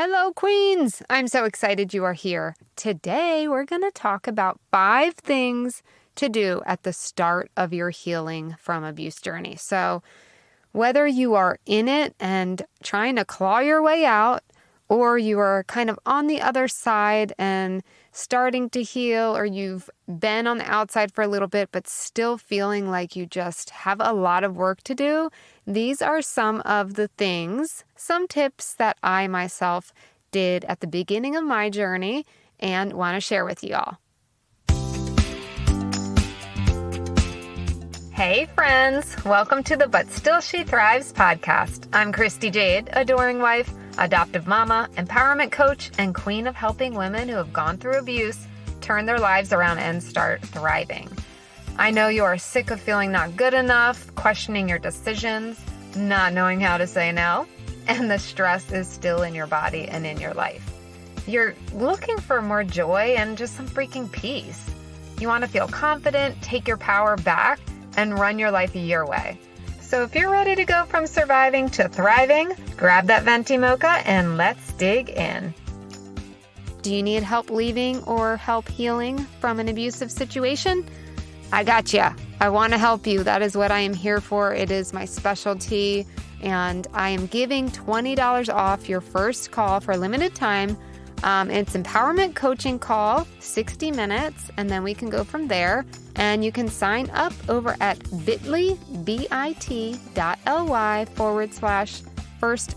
Hello, Queens! I'm so excited you are here. Today, we're going to talk about 5 things to do at the start of your healing from abuse journey. So, whether you are in it and trying to claw your way out, or you are kind of on the other side and starting to heal, or you've been on the outside for a little bit but still feeling like you just have a lot of work to do, these are some of the things, some tips that I myself did at the beginning of my journey and want to share with you all. Hey friends, welcome to the But Still She Thrives podcast. I'm Christy, Jade, adoring wife, adoptive mama, empowerment coach, and queen of helping women who have gone through abuse turn their lives around and start thriving. I know you are sick of feeling not good enough, questioning your decisions, not knowing how to say no, and the stress is still in your body and in your life. You're looking for more joy and just some freaking peace. You want to feel confident, take your power back, and run your life your way. So if you're ready to go from surviving to thriving, grab that venti mocha and let's dig in. Do you need help leaving or help healing from an abusive situation? I got you. I want to help you. That is what I am here for. It is my specialty, and I am giving $20 off your first call for a limited time. It's empowerment coaching call, 60 minutes, and then we can go from there. And you can sign up over at bit.ly/first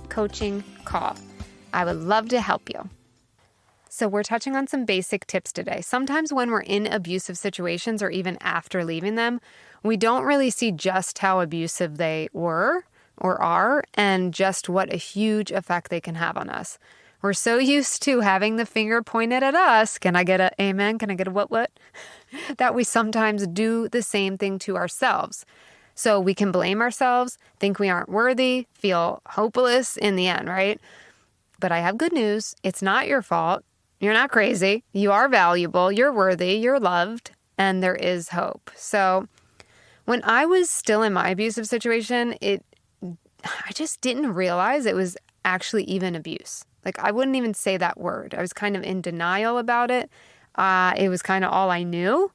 coaching call. I would love to help you. So we're touching on some basic tips today. Sometimes when we're in abusive situations or even after leaving them, we don't really see just how abusive they were or are and just what a huge effect they can have on us. We're so used to having the finger pointed at us. Can I get an amen? Can I get a what? That we sometimes do the same thing to ourselves. So we can blame ourselves, think we aren't worthy, feel hopeless in the end, right? But I have good news. It's not your fault. You're not crazy. You are valuable. You're worthy. You're loved. And there is hope. So when I was still in my abusive situation, I just didn't realize it was actually even abuse. Like, I wouldn't even say that word. I was kind of in denial about it. It was kind of all I knew.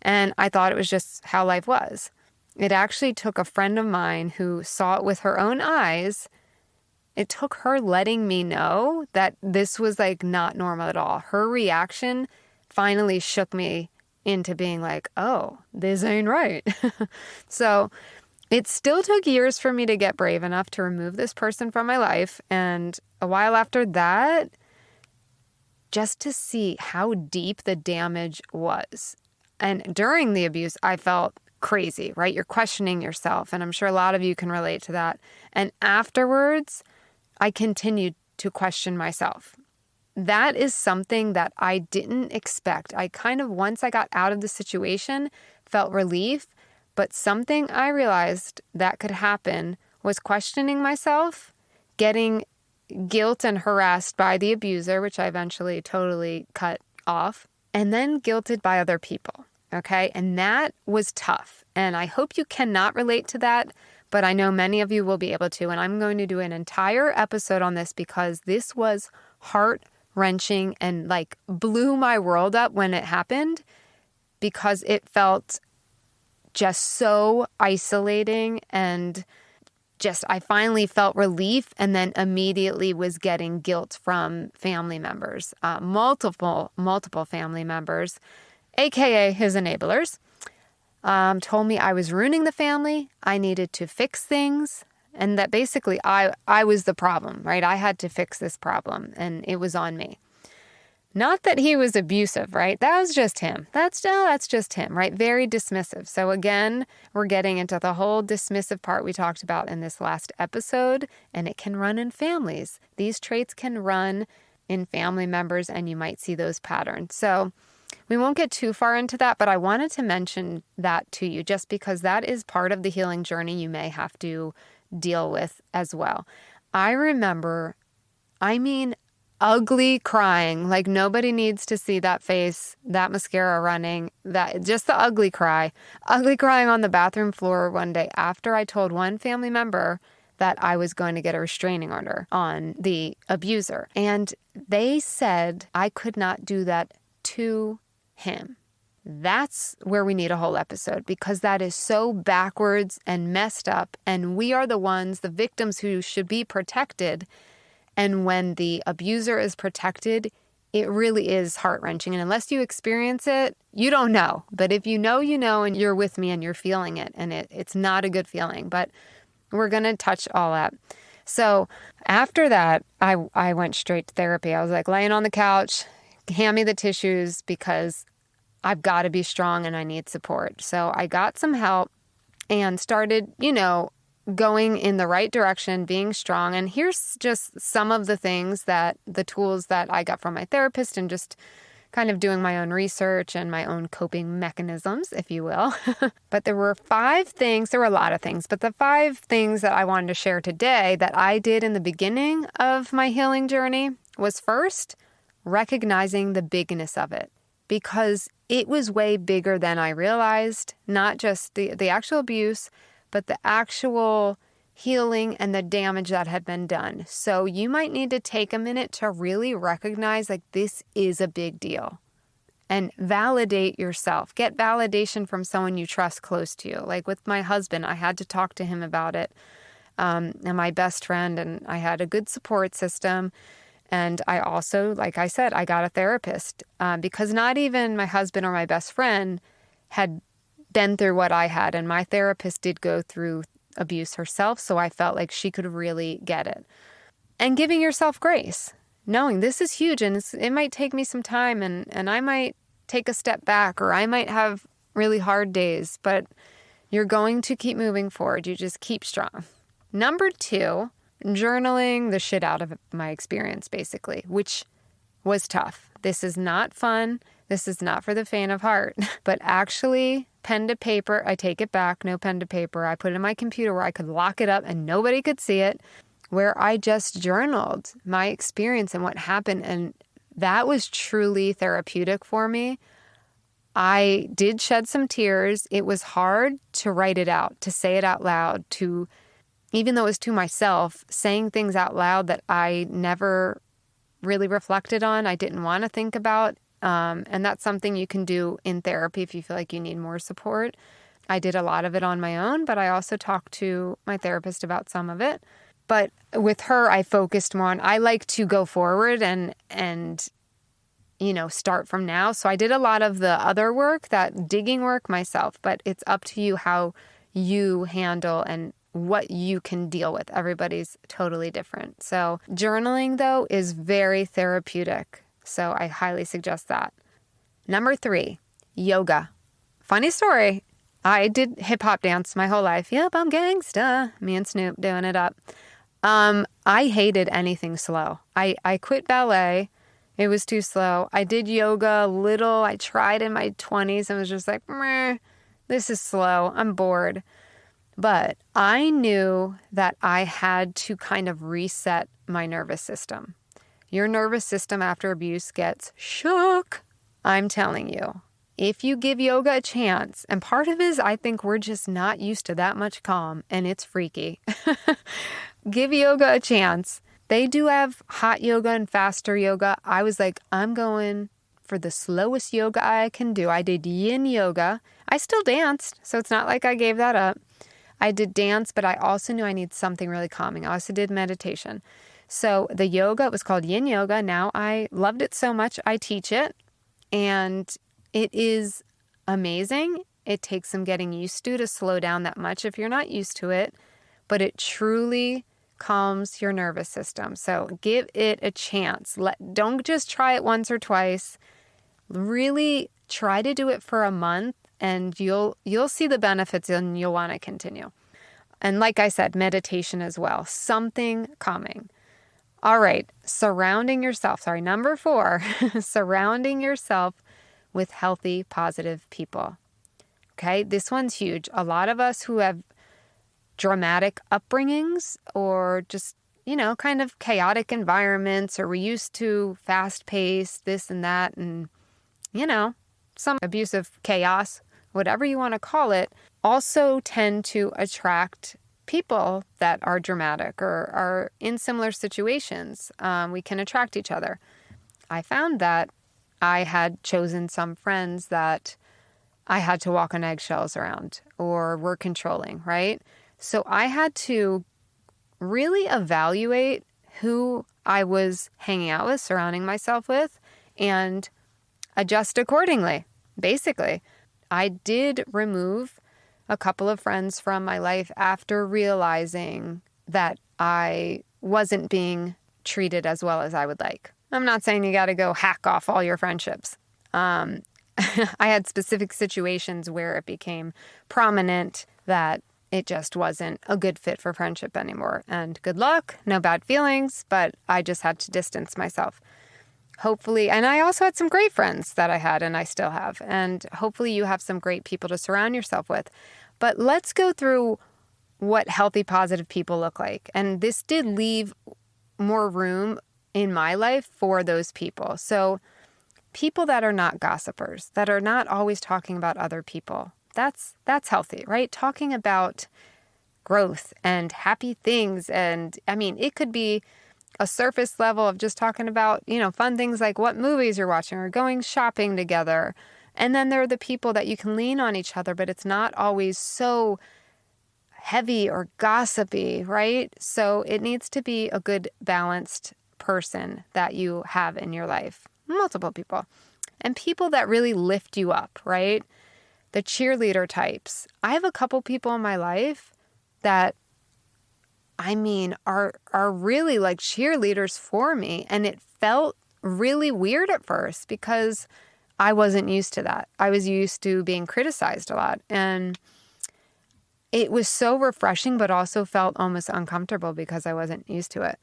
And I thought it was just how life was. It actually took a friend of mine who saw it with her own eyes. It took her letting me know that this was like not normal at all. Her reaction finally shook me into being like, oh, this ain't right. So it still took years for me to get brave enough to remove this person from my life. And a while after that, just to see how deep the damage was. And during the abuse, I felt crazy, right? You're questioning yourself. And I'm sure a lot of you can relate to that. And afterwards, I continued to question myself. That is something that I didn't expect. I kind of, once I got out of the situation, felt relief. But something I realized that could happen was questioning myself, getting guilt and harassed by the abuser, which I eventually totally cut off, and then guilted by other people, okay? And that was tough. And I hope you cannot relate to that, but I know many of you will be able to. And I'm going to do an entire episode on this because this was heart-wrenching and like blew my world up when it happened because it felt just so isolating and just I finally felt relief and then immediately was getting guilt from family members, multiple family members, aka his enablers, told me I was ruining the family, I needed to fix things, and that basically I was the problem, right? I had to fix this problem and it was on me. Not that he was abusive, right? That was just him. That's just him, right? Very dismissive. So again, we're getting into the whole dismissive part we talked about in this last episode, and it can run in families. These traits can run in family members, and you might see those patterns. So we won't get too far into that, but I wanted to mention that to you just because that is part of the healing journey you may have to deal with as well. I remember, ugly crying, like nobody needs to see that face, that mascara running, that just the ugly crying on the bathroom floor one day after I told one family member that I was going to get a restraining order on the abuser. And they said I could not do that to him. That's where we need a whole episode, because that is so backwards and messed up. And we are the ones, the victims, who should be protected. And when the abuser is protected, it really is heart-wrenching. And unless you experience it, you don't know. But if you know, and you're with me and you're feeling it, and it's not a good feeling. But we're going to touch all that. So after that, I went straight to therapy. I was like laying on the couch, hand me the tissues, because I've got to be strong and I need support. So I got some help and started, going in the right direction, being strong. And here's just some of the tools that I got from my therapist, and just kind of doing my own research and my own coping mechanisms, if you will. But there were 5 things, there were a lot of things, but the 5 things that I wanted to share today that I did in the beginning of my healing journey was, first, recognizing the bigness of it, because it was way bigger than I realized, not just the actual abuse, but the actual healing and the damage that had been done. So you might need to take a minute to really recognize, like, this is a big deal, and validate yourself. Get validation from someone you trust close to you. Like with my husband, I had to talk to him about it, and my best friend, and I had a good support system. And I also, like I said, I got a therapist, because not even my husband or my best friend had been through what I had. And my therapist did go through abuse herself, so I felt like she could really get it. And giving yourself grace, knowing this is huge, and it might take me some time, and I might take a step back, or I might have really hard days, but you're going to keep moving forward. You just keep strong. Number 2, journaling the shit out of my experience, basically, which was tough. This is not fun. This is not for the faint of heart. But actually, pen to paper, I take it back, no pen to paper. I put it in my computer where I could lock it up and nobody could see it, where I just journaled my experience and what happened. And that was truly therapeutic for me. I did shed some tears. It was hard to write it out, to say it out loud, even though it was to myself, saying things out loud that I never really reflected on, I didn't want to think about. And that's something you can do in therapy if you feel like you need more support. I did a lot of it on my own, but I also talked to my therapist about some of it. But with her, I focused more on, I like to go forward and start from now. So I did a lot of the other work, that digging work myself, but it's up to you how you handle and what you can deal with. Everybody's totally different. So journaling, though, is very therapeutic. So I highly suggest that. Number 3, yoga. Funny story. I did hip hop dance my whole life. Yep, I'm gangsta. Me and Snoop doing it up. I hated anything slow. I quit ballet. It was too slow. I did yoga a little. I tried in my 20s and was just like, meh, this is slow. I'm bored. But I knew that I had to kind of reset my nervous system. Your nervous system after abuse gets shook. I'm telling you, if you give yoga a chance, and part of it is I think we're just not used to that much calm, and it's freaky. Give yoga a chance. They do have hot yoga and faster yoga. I was like, I'm going for the slowest yoga I can do. I did yin yoga. I still danced, so it's not like I gave that up. I did dance, but I also knew I need something really calming. I also did meditation. So the yoga, it was called yin yoga. Now I loved it so much, I teach it. And it is amazing. It takes some getting used to slow down that much if you're not used to it. But it truly calms your nervous system. So give it a chance. Don't just try it once or twice. Really try to do it for a month, and you'll see the benefits, and you'll want to continue. And like I said, meditation as well. Something calming. All right, number 4, surrounding yourself with healthy, positive people. Okay, this one's huge. A lot of us who have dramatic upbringings or just, kind of chaotic environments, or we're used to fast paced, this and that, and, some abusive chaos, whatever you want to call it, also tend to attract people that are dramatic or are in similar situations. We can attract each other. I found that I had chosen some friends that I had to walk on eggshells around or were controlling, right? So I had to really evaluate who I was hanging out with, surrounding myself with, and adjust accordingly, basically. I did remove a couple of friends from my life after realizing that I wasn't being treated as well as I would like. I'm not saying you got to go hack off all your friendships. I had specific situations where it became prominent that it just wasn't a good fit for friendship anymore. And good luck, no bad feelings, but I just had to distance myself. Hopefully, and I also had some great friends that I had and I still have. And hopefully you have some great people to surround yourself with. But let's go through what healthy, positive people look like. And this did leave more room in my life for those people. So people that are not gossipers, that are not always talking about other people, that's healthy, right? Talking about growth and happy things. And I mean, it could be a surface level of just talking about, fun things like what movies you're watching or going shopping together. And then there are the people that you can lean on each other, but it's not always so heavy or gossipy, right? So it needs to be a good balanced person that you have in your life. Multiple people. And people that really lift you up, right? The cheerleader types. I have a couple people in my life that are really like cheerleaders for me. And it felt really weird at first because I wasn't used to that. I was used to being criticized a lot. And it was so refreshing, but also felt almost uncomfortable because I wasn't used to it.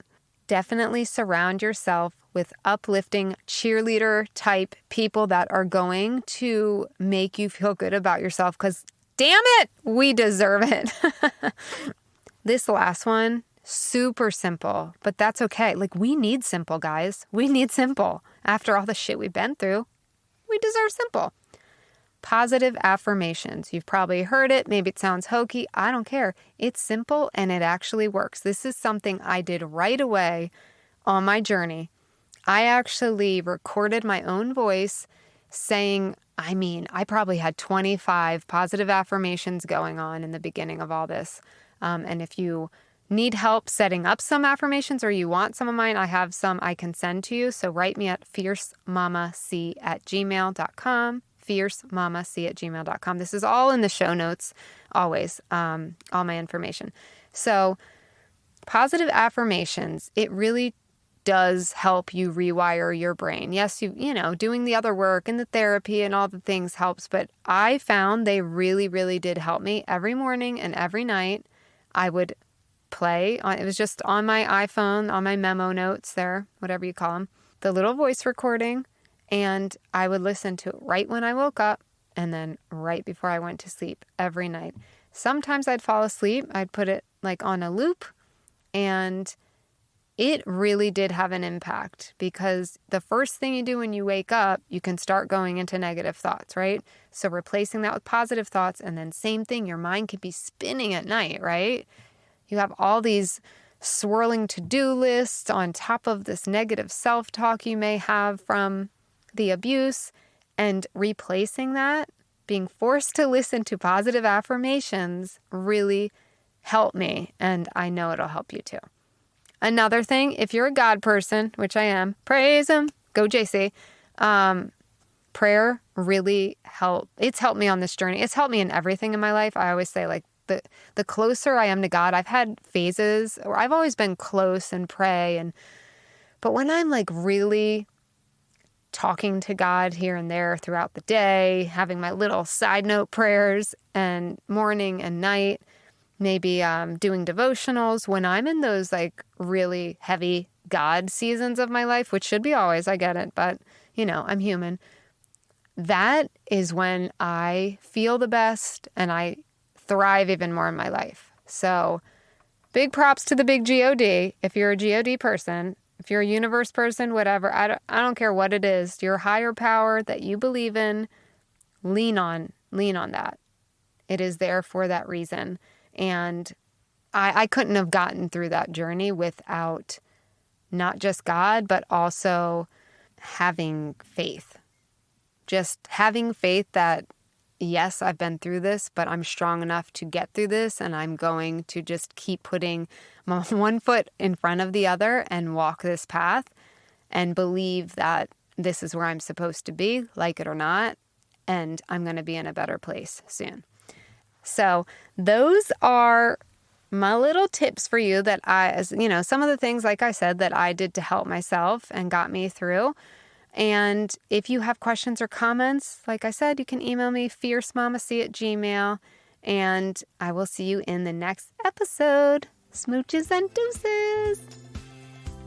Definitely surround yourself with uplifting cheerleader type people that are going to make you feel good about yourself because damn it, we deserve it. This last one, super simple, but that's okay. Like we need simple, guys. We need simple. After all the shit we've been through, we deserve simple. Positive affirmations. You've probably heard it. Maybe it sounds hokey. I don't care. It's simple and it actually works. This is something I did right away on my journey. I actually recorded my own voice saying, I probably had 25 positive affirmations going on in the beginning of all this. And if you need help setting up some affirmations or you want some of mine, I have some I can send to you. So write me at fiercemamac@gmail.com. fiercemamac@gmail.com. This is all in the show notes, always, all my information. So positive affirmations, it really does help you rewire your brain. Yes, doing the other work and the therapy and all the things helps, but I found they really, really did help me. Every morning and every night, I would play. It was just on my iPhone, on my memo notes there, whatever you call them, the little voice recording. And I would listen to it right when I woke up and then right before I went to sleep every night. Sometimes I'd fall asleep. I'd put it like on a loop, and it really did have an impact because the first thing you do when you wake up, you can start going into negative thoughts, right? So replacing that with positive thoughts, and then same thing, your mind could be spinning at night, right? You have all these swirling to-do lists on top of this negative self-talk you may have from the abuse, and replacing that, being forced to listen to positive affirmations really helped me, and I know it'll help you too. Another thing, if you're a God person, which I am, praise him, go JC. Prayer really helped. It's helped me on this journey. It's helped me in everything in my life. I always say, like, the closer I am to God, I've had phases where I've always been close and pray, but when I'm like really talking to God here and there throughout the day, having my little side note prayers and morning and night, maybe doing devotionals, when I'm in those like really heavy God seasons of my life, which should be always, I get it, but I'm human. That is when I feel the best and I thrive even more in my life. So big props to the big God. If you're a God person, if you're a universe person, whatever, I don't care what it is, your higher power that you believe in, lean on that. It is there for that reason. And I couldn't have gotten through that journey without not just God, but also having faith. Just having faith that, yes, I've been through this, but I'm strong enough to get through this, and I'm going to just keep putting my one foot in front of the other and walk this path and believe that this is where I'm supposed to be, like it or not, and I'm going to be in a better place soon. So those are my little tips for you that some of the things, like I said, that I did to help myself and got me through. And if you have questions or comments, like I said, you can email me fiercemamac@gmail.com, and I will see you in the next episode. Smooches and deuces.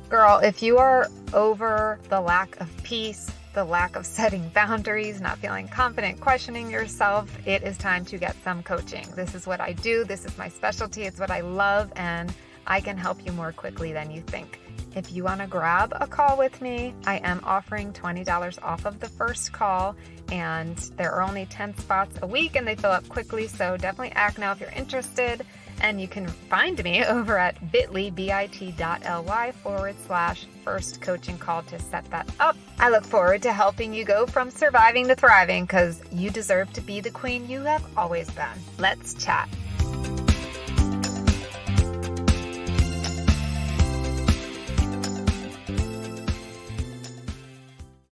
Girl, if you are over the lack of peace, the lack of setting boundaries, not feeling confident, questioning yourself, it is time to get some coaching. This is what I do. This is my specialty. It's what I love, and I can help you more quickly than you think. If you want to grab a call with me, I am offering $20 off of the first call, and there are only 10 spots a week, and they fill up quickly, so definitely act now if you're interested. And you can find me over at bit.ly/first coaching call to set that up. I look forward to helping you go from surviving to thriving, because you deserve to be the queen you have always been. Let's chat.